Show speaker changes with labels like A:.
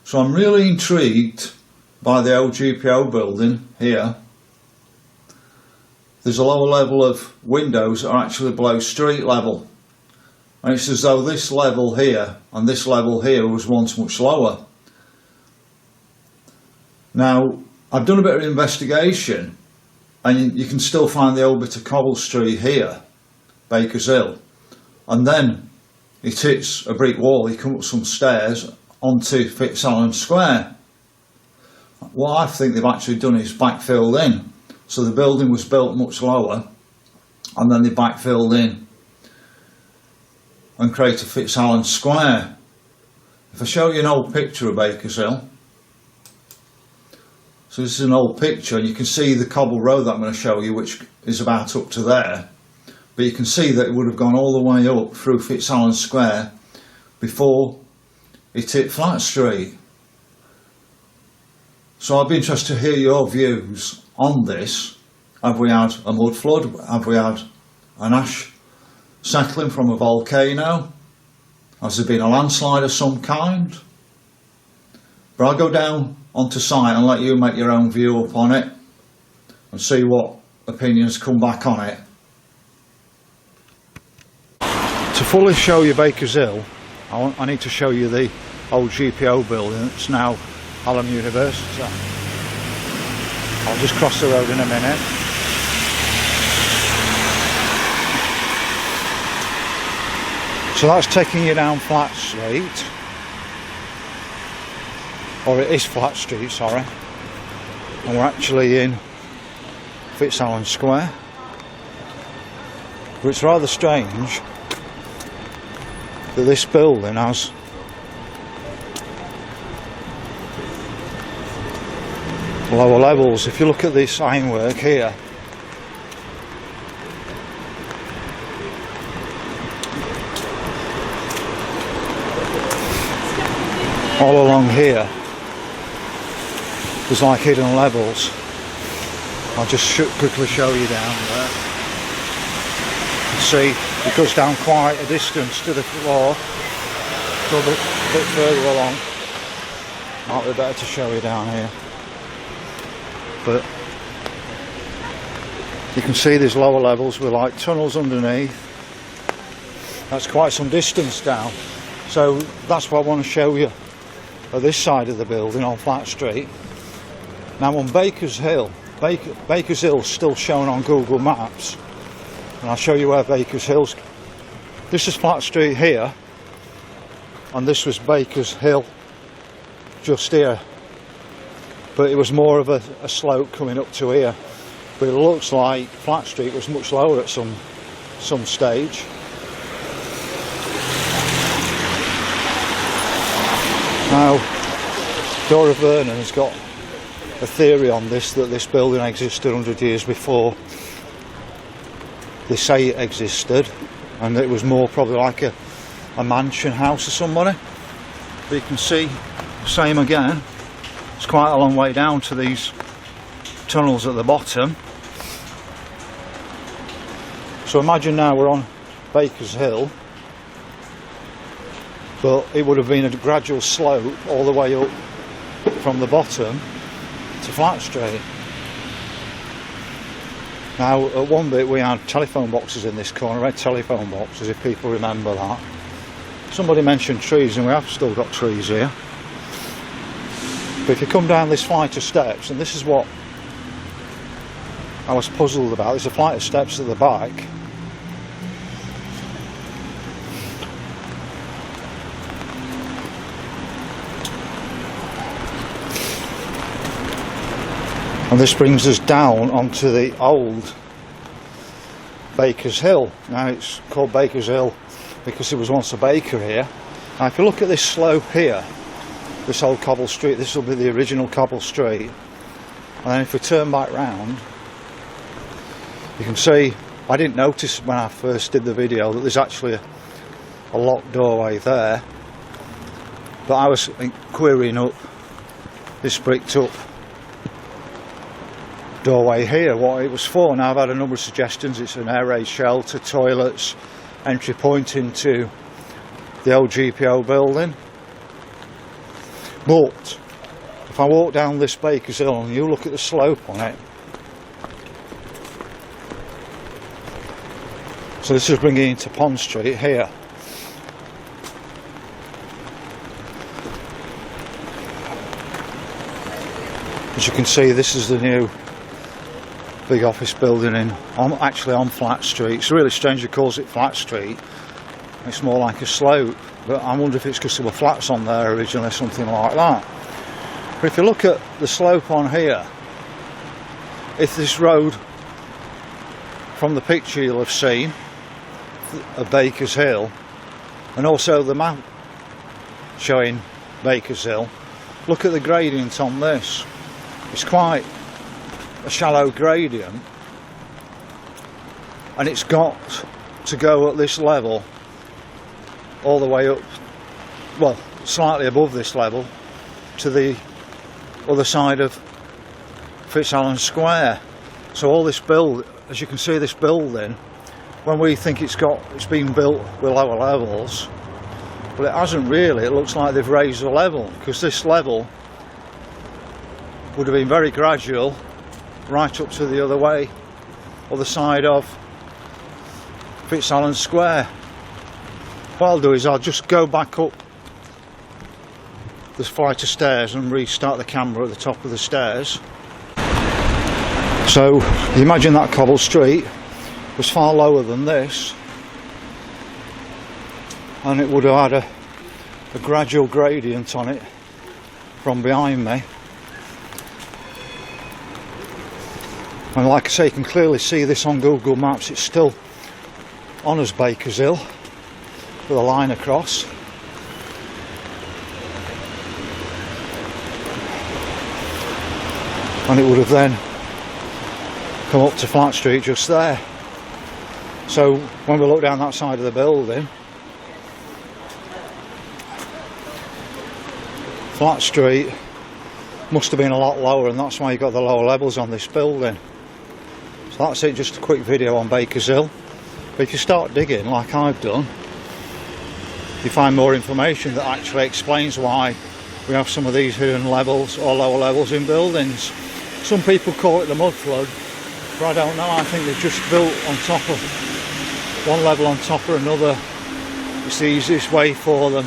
A: So I'm really intrigued by the old GPO building here. There's a lower level of windows that are actually below street level. And it's as though this level here and this level here was once much lower. Now, I've done a bit of investigation, and you can still find the old bit of cobble street here, Baker's Hill, and then it hits a brick wall. You come up some stairs onto Fitzalan Sq. What I think they've actually done is backfilled in. So the building was built much lower, and then they backfilled in and created Fitzalan Sq. If I show you an old picture of Baker's Hill, so this is an old picture, and you can see the cobble road that I'm going to show you, which is about up to there. But you can see that it would have gone all the way up through Fitzalan Sq before it hit Flat Street. So I'd be interested to hear your views on this. Have we had a mud flood? Have we had an ash settling from a volcano? Has there been a landslide of some kind? But I'll go down onto site and let you make your own view up on it and see what opinions come back on it. To fully show you Baker's Hill, I need to show you the old GPO building that's now Hallam University. I'll just cross the road in a minute. So that's taking you down Flat Street. Or it is Flat Street, sorry. And we're actually in Fitzalan Sq. But it's rather strange that this building has lower levels. If you look at this ironwork here, all along here there's like hidden levels. I'll just quickly show you down there. You can see it goes down quite a distance to the floor. Go a bit further along. Might be better to show you down here. But you can see there's lower levels with like tunnels underneath. That's quite some distance down. So that's what I want to show you at this side of the building on Flat Street. Now on Baker's Hill, Baker's Hill's still shown on Google Maps, and I'll show you where Baker's Hill's. This is Flat Street here, and this was Baker's Hill just here, but it was more of a slope coming up to here. But it looks like Flat Street was much lower at some stage. Now Dora Vernon has got a theory on this, that this building existed 100 years before they say it existed, and it was more probably like a mansion house or somebody. But you can see, same again, it's quite a long way down to these tunnels at the bottom. So imagine now we're on Baker's Hill, but it would have been a gradual slope all the way up from the bottom to Flat Street. Now at one bit we had telephone boxes in this corner, red telephone boxes, if people remember that. Somebody mentioned trees, and we have still got trees here. But if you come down this flight of steps, and this is what I was puzzled about, there's a flight of steps at the back. And this brings us down onto the old Baker's Hill. Now it's called Baker's Hill because there was once a baker here. Now if you look at this slope here, this old cobble street, this will be the original cobble street. And then if we turn back round, you can see, I didn't notice when I first did the video that there's actually a locked doorway there. But I was querying up this bricked up doorway here, what it was for. Now I've had a number of suggestions. It's an air raid shelter, toilets, entry point into the old GPO building. But if I walk down this Baker's Hill and you look at the slope on it, so this is bringing into Pond Street here. As you can see, this is the new big office building actually on Flat Street. It's really strange it calls it Flat Street. It's more like a slope, but I wonder if it's because there were flats on there originally, something like that. But if you look at the slope on here, if this road, from the picture you'll have seen of Baker's Hill, and also the map showing Baker's Hill, look at the gradient on this. It's quite a shallow gradient, and it's got to go at this level all the way up, well, slightly above this level, to the other side of Fitzalan Sq. So all this build, as you can see, this building, when we think it's been built with lower levels, well, it hasn't really. It looks like they've raised the level, because this level would have been very gradual right up to the other side of Fitzalan Sq. What I'll do is I'll just go back up this flight of stairs and restart the camera at the top of the stairs. So you imagine that cobble street was far lower than this, and it would have had a gradual gradient on it from behind me. And like I say, you can clearly see this on Google Maps. It's still on as Baker's Hill with a line across. And it would have then come up to Flat Street just there. So when we look down that side of the building, Flat Street must have been a lot lower, and that's why you got the lower levels on this building. So that's it, just a quick video on Baker's Hill. But if you start digging like I've done, you find more information that actually explains why we have some of these hidden levels or lower levels in buildings. Some people call it the mud flood, but I don't know. I think they've just built on top of one level on top of another. It's the easiest way for them